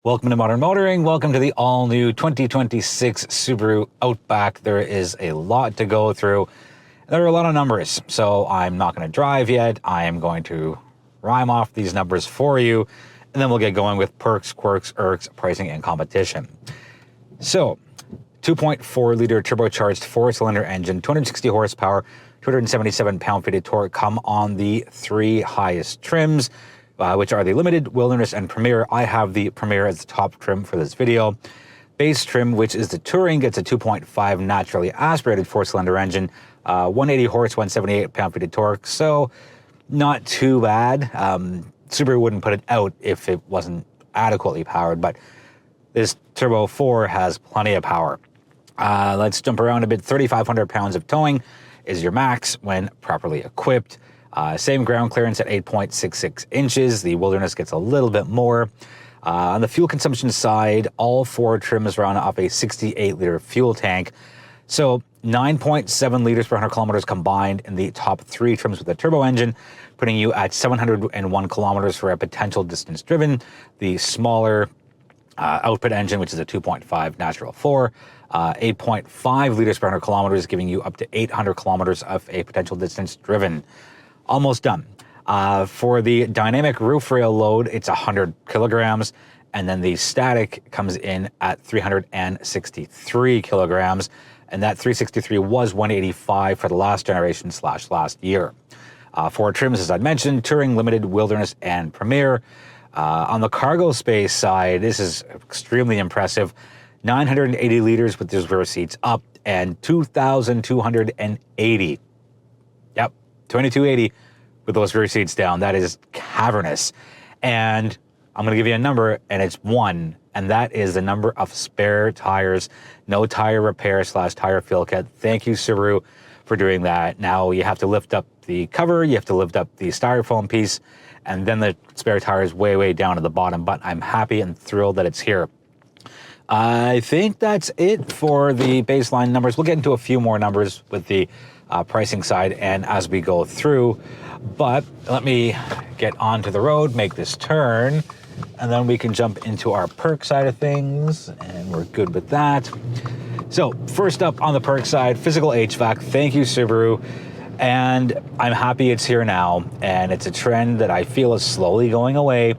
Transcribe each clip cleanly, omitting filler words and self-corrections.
Welcome to Modern Motoring. Welcome to the all-new 2026 Subaru Outback. There is a lot to go through. There are a lot of numbers, so I'm not going to drive yet. I am going to rhyme off these numbers for you, and then we'll get going with perks, quirks, irks, pricing, and competition. So, 2.4-liter turbocharged four-cylinder engine, 260 horsepower, 277 pound-feet of torque come on the three highest trims, which are the Limited, Wilderness, and Premier. I have the Premier as the top trim for this video. Base trim, which is the Touring, gets a 2.5 naturally aspirated four-cylinder engine, 180 horse, 178 pound-feet of torque, so not too bad. Subaru wouldn't put it out if it wasn't adequately powered, but this Turbo 4 has plenty of power. Let's jump around a bit. 3,500 pounds of towing is your max when properly equipped. Same ground clearance at 8.66 inches. The Wilderness gets a little bit more. On the fuel consumption side, all four trims run off a 68-liter fuel tank. So 9.7 liters per 100 kilometers combined in the top three trims with the turbo engine, putting you at 701 kilometers for a potential distance driven. The smaller output engine, which is a 2.5 natural 4, 8.5 liters per 100 kilometers, giving you up to 800 kilometers of a potential distance driven. Almost done. For the dynamic roof rail load, it's 100 kilograms, and then the static comes in at 363 kilograms, and that 363 was 185 for the last generation / last year. Four trims, as I mentioned, Touring, Limited, Wilderness, and Premier. On the cargo space side, this is extremely impressive. 980 liters with those rear seats up, and 2,280. Yep, 2280 with those rear seats down. That is cavernous. And I'm going to give you a number, and it's 1, and that is the number of spare tires. No tire repair / tire fill kit. Thank you, Subaru, for doing that. Now you have to lift up the cover, you have to lift up the styrofoam piece, and then the spare tire is way down at the bottom, but I'm happy and thrilled that it's here. I think that's it for the baseline numbers. We'll get into a few more numbers with the pricing side and as we go through, but let me get onto the road, make this turn, and then we can jump into our perk side of things, and we're good with that. So first up on the perk side, physical HVAC. Thank you, Subaru. And I'm happy it's here now, and it's a trend that I feel is slowly going away,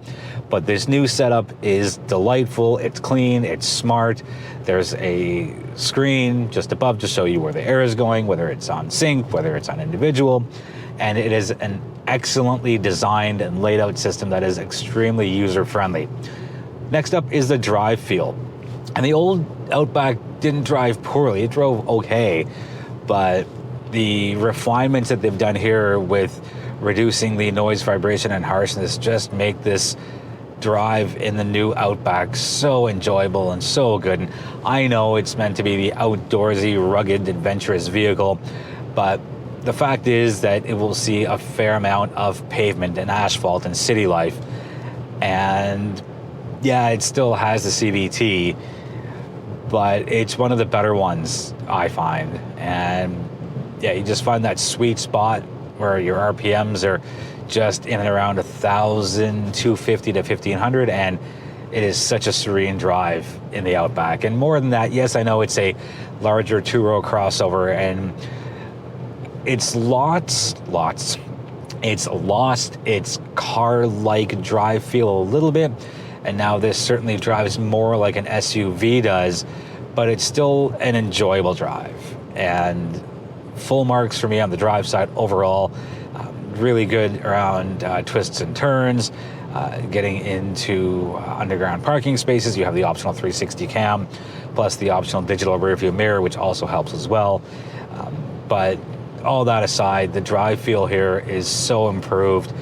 but this new setup is delightful. It's clean, it's smart. There's a screen just above to show you where the air is going, whether it's on sync, whether it's on individual, and it is an excellently designed and laid out system that is extremely user-friendly. Next up is the drive feel. And the old Outback didn't drive poorly, it drove okay, but the refinements that they've done here with reducing the noise, vibration, and harshness just make this drive in the new Outback so enjoyable and so good. And I know it's meant to be the outdoorsy, rugged, adventurous vehicle, but the fact is that it will see a fair amount of pavement and asphalt and city life. And yeah, it still has the CVT, but it's one of the better ones, I find. And yeah, you just find that sweet spot where your RPMs are just in and around 1,250 to 1,500, and it is such a serene drive in the Outback. And more than that, yes, I know it's a larger two-row crossover, and it's it's lost its car-like drive feel a little bit, and now this certainly drives more like an SUV does, but it's still an enjoyable drive. And full marks for me on the drive side overall. Really good around twists and turns, getting into underground parking spaces. You have the optional 360 cam, plus the optional digital rear view mirror, which also helps as well. But all that aside, the drive feel here is so improved.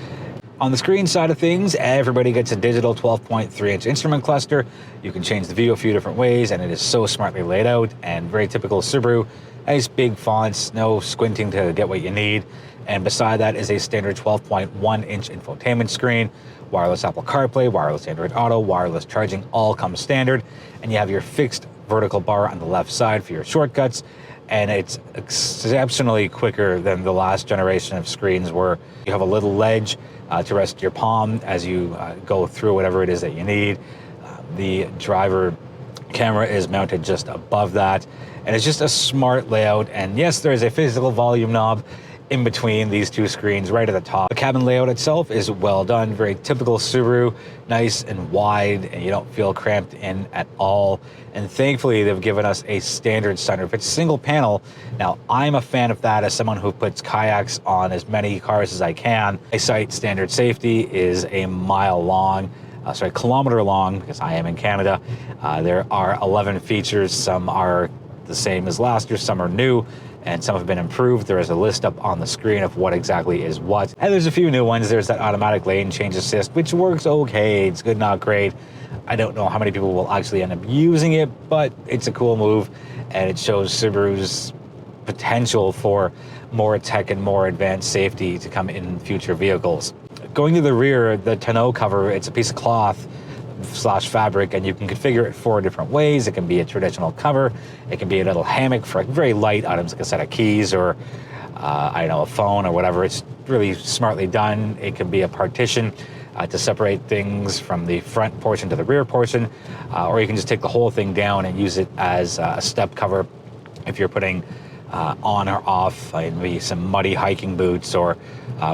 On the screen side of things, everybody gets a digital 12.3-inch instrument cluster. You can change the view a few different ways, and it is so smartly laid out and very typical Subaru. Nice big fonts, no squinting to get what you need. And beside that is a standard 12.1-inch infotainment screen, wireless Apple CarPlay, wireless Android Auto, wireless charging, all come standard. And you have your fixed vertical bar on the left side for your shortcuts. And it's exceptionally quicker than the last generation of screens where you have a little ledge to rest your palm as you go through whatever it is that you need. The driver camera is mounted just above that, and it's just a smart layout. And yes, there is a physical volume knob in between these two screens right at the top. The cabin layout itself is well done, very typical Subaru, nice and wide, and you don't feel cramped in at all. And thankfully, they've given us a standard sunroof. It's single panel. Now, I'm a fan of that as someone who puts kayaks on as many cars as I can. I cite standard safety is a kilometer long, because I am in Canada. There are 11 features. Some are the same as last year, some are new, and some have been improved. There is a list up on the screen of what exactly is what. And there's a few new ones. There's that automatic lane change assist, which works okay. It's good, not great. I don't know how many people will actually end up using it, but it's a cool move, and it shows Subaru's potential for more tech and more advanced safety to come in future vehicles. Going to the rear, the tonneau cover, it's a piece of cloth / fabric, and you can configure it 4 different ways. It can be a traditional cover, it can be a little hammock for very light items like a set of keys or I don't know, a phone or whatever. It's really smartly done. It can be a partition to separate things from the front portion to the rear portion, or you can just take the whole thing down and use it as a step cover if you're putting on or off maybe some muddy hiking boots or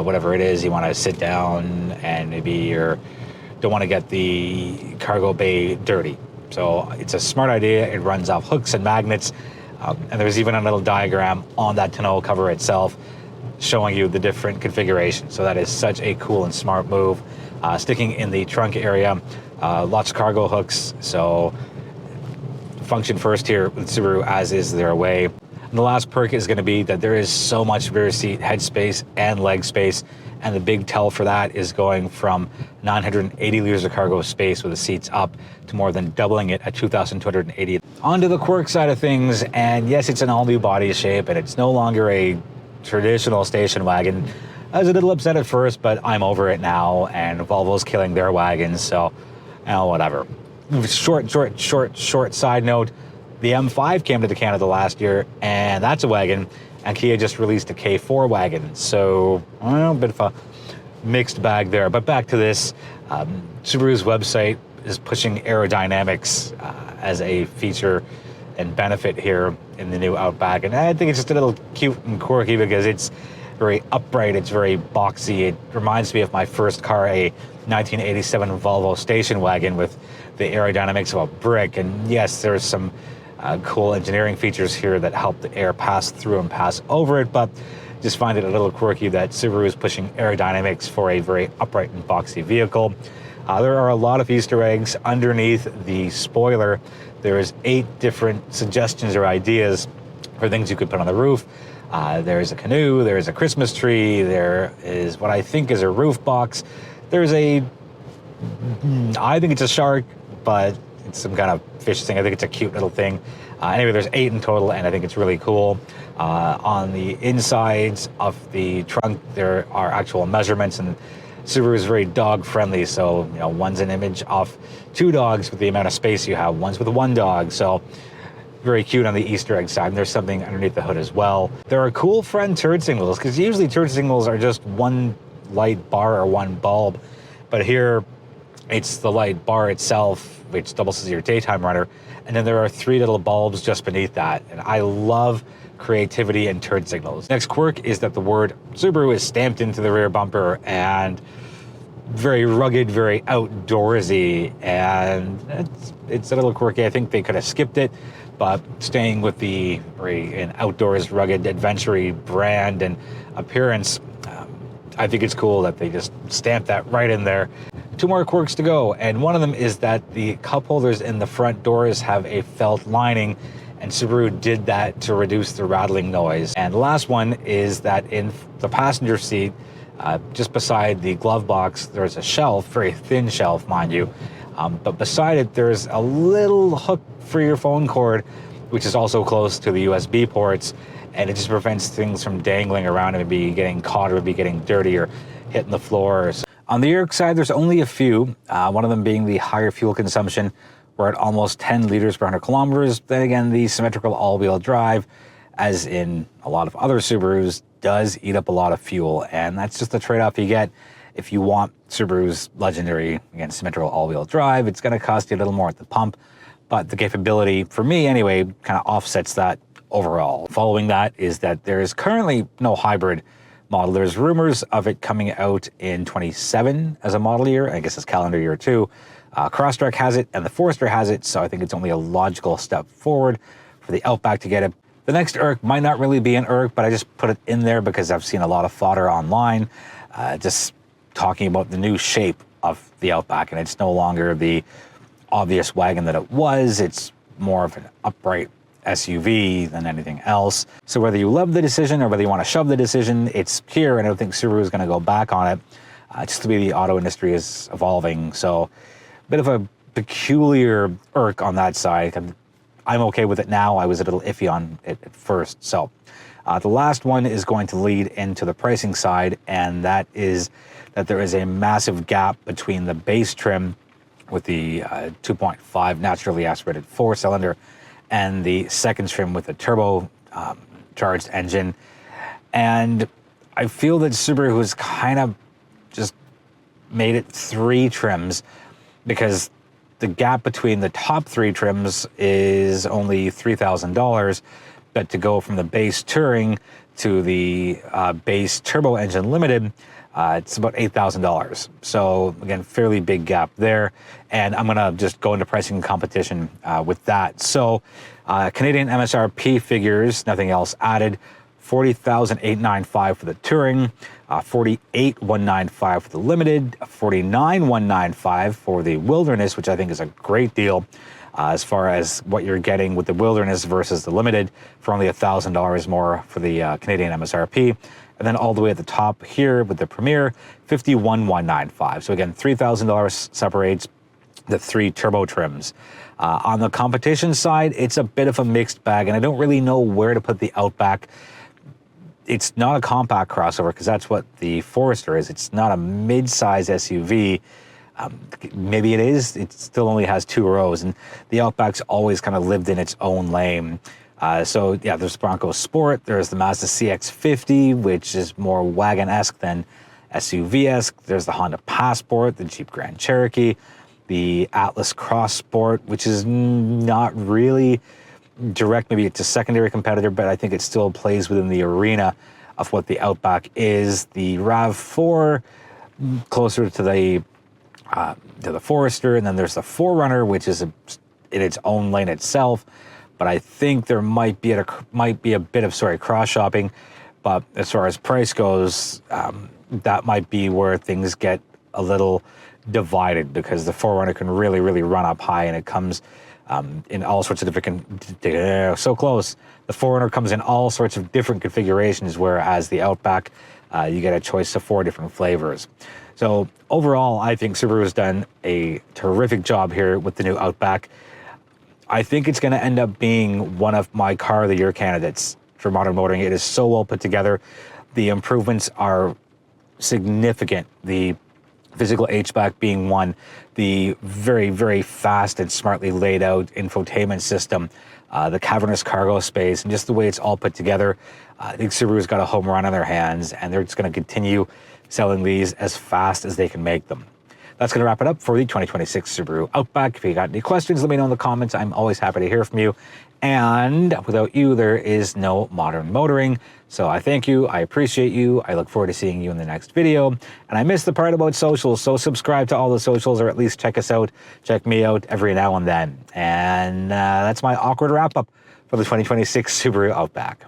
whatever it is. You want to sit down and maybe you're don't want to get the cargo bay dirty. So it's a smart idea. It runs off hooks and magnets, and there's even a little diagram on that tonneau cover itself showing you the different configurations. So that is such a cool and smart move. Sticking in the trunk area, lots of cargo hooks, so function first here with Subaru, as is their way. And the last perk is going to be that there is so much rear seat headspace and leg space, and the big tell for that is going from 980 liters of cargo space with the seats up to more than doubling it at 2,280. Onto the Quirks side of things, and yes, it's an all-new body shape, and it's no longer a traditional station wagon. I was a little upset at first, but I'm over it now, and Volvo's killing their wagons, so whatever. Short side note, the M5 came to Canada last year, and that's a wagon, and Kia just released a K4 wagon, so a bit of a mixed bag there. But back to this, Subaru's website is pushing aerodynamics as a feature and benefit here in the new Outback, and I think it's just a little cute and quirky because it's very upright, it's very boxy. It reminds me of my first car, a 1987 Volvo station wagon with the aerodynamics of a brick. And yes, there's some cool engineering features here that help the air pass through and pass over it, but just find it a little quirky that Subaru is pushing aerodynamics for a very upright and boxy vehicle. There are a lot of Easter eggs underneath the spoiler. There's 8 different suggestions or ideas for things you could put on the roof. There's a canoe, there's a Christmas tree, there is what I think is a roof box. There's I think it's a shark, but it's some kind of fish thing. I think it's a cute little thing. Anyway, there's 8 in total, and I think it's really cool. On the insides of the trunk, there are actual measurements, and Subaru is very dog friendly. So, one's an image of 2 dogs with the amount of space you have, one's with 1 dog. So very cute on the Easter egg side, and there's something underneath the hood as well. There are cool front turn signals, because usually turn signals are just 1 light bar or 1 bulb, but here it's the light bar itself, which doubles as your daytime runner, and then there are 3 little bulbs just beneath that, and I love creativity and turn signals. Next quirk is that the word Subaru is stamped into the rear bumper, and very rugged, very outdoorsy, and it's a little quirky. I think they could have skipped it, but staying with the an outdoors, rugged, adventure-y brand and appearance, I think it's cool that they just stamped that right in there. 2 more quirks to go, and one of them is that the cup holders in the front doors have a felt lining, and Subaru did that to reduce the rattling noise. And the last one is that in the passenger seat, just beside the glove box, there's a shelf, very thin shelf, mind you, but beside it, there's a little hook for your phone cord, which is also close to the USB ports, and it just prevents things from dangling around and maybe getting caught or maybe getting dirty or hitting the floor. On the Irks side, there's only a few, one of them being the higher fuel consumption. We're at almost 10 liters per 100 kilometers. Then again, the symmetrical all-wheel drive, as in a lot of other Subarus, does eat up a lot of fuel, and that's just the trade-off you get. If you want Subaru's legendary, again, symmetrical all-wheel drive, it's going to cost you a little more at the pump, but the capability, for me anyway, kind of offsets that overall. Following that is that there is currently no hybrid model. There's rumors of it coming out in 27 as a model year. I guess it's calendar year too. Crosstrek has it and the Forester has it, so I think it's only a logical step forward for the Outback to get it. The next Irk might not really be an Irk, but I just put it in there because I've seen a lot of fodder online just talking about the new shape of the Outback, and it's no longer the obvious wagon that it was. It's more of an upright SUV than anything else. So whether you love the decision or whether you want to shove the decision, it's here, and I don't think Subaru is going to go back on it. Just the way the auto industry is evolving. So a bit of a peculiar Irk on that side. I'm okay with it now. I was a little iffy on it at first. So the last one is going to lead into the pricing side, and that is that there is a massive gap between the base trim with the 2.5 naturally aspirated 4-cylinder and the second trim with a turbo charged engine. And I feel that Subaru has kind of just made it 3 trims, because the gap between the top 3 trims is only $3,000, but to go from the base Touring to the base turbo engine limited, it's about $8,000. So again, fairly big gap there. And I'm gonna just go into pricing competition with that. So Canadian MSRP figures, nothing else added, $40,895 for the Touring, $48,195 for the Limited, $49,195 for the Wilderness, which I think is a great deal as far as what you're getting with the Wilderness versus the Limited, for only $1,000 more for the Canadian MSRP. And then all the way at the top here with the Premier, $51,195. So again, $3,000 separates the 3 turbo trims. On the competition side, it's a bit of a mixed bag, and I don't really know where to put the Outback. It's not a compact crossover, because that's what the Forester is. It's not a mid-size SUV. Maybe it is. It still only has 2 rows, and the Outback's always kind of lived in its own lane. So yeah, there's Bronco Sport, there's the Mazda CX-50, which is more wagon-esque than SUV-esque. There's the Honda Passport, the Jeep Grand Cherokee, the Atlas Cross Sport, which is not really direct, maybe it's a secondary competitor, but I think it still plays within the arena of what the Outback is. The RAV4, closer to the Forester, and then there's the 4Runner, which is in its own lane itself. But I think there might be a bit of cross shopping. But as far as price goes, that might be where things get a little divided, because the 4Runner can really run up high, and it comes in all sorts of different, so close. The 4Runner comes in all sorts of different configurations, whereas the Outback, you get a choice of 4 different flavors. So overall, I think Subaru has done a terrific job here with the new Outback. I think it's going to end up being one of my Car of the Year candidates for modern motoring. It is so well put together. The improvements are significant. The physical HVAC being one, the very fast and smartly laid out infotainment system, the cavernous cargo space, and just the way it's all put together. I think Subaru's got a home run on their hands, and they're just going to continue selling these as fast as they can make them. That's going to wrap it up for the 2026 Subaru Outback. If you got any questions, let me know in the comments. I'm always happy to hear from you. And without you, there is no modern motoring. So I thank you. I appreciate you. I look forward to seeing you in the next video. And I missed the part about socials, so subscribe to all the socials, or at least check us out. Check me out every now and then. And that's my awkward wrap-up for the 2026 Subaru Outback.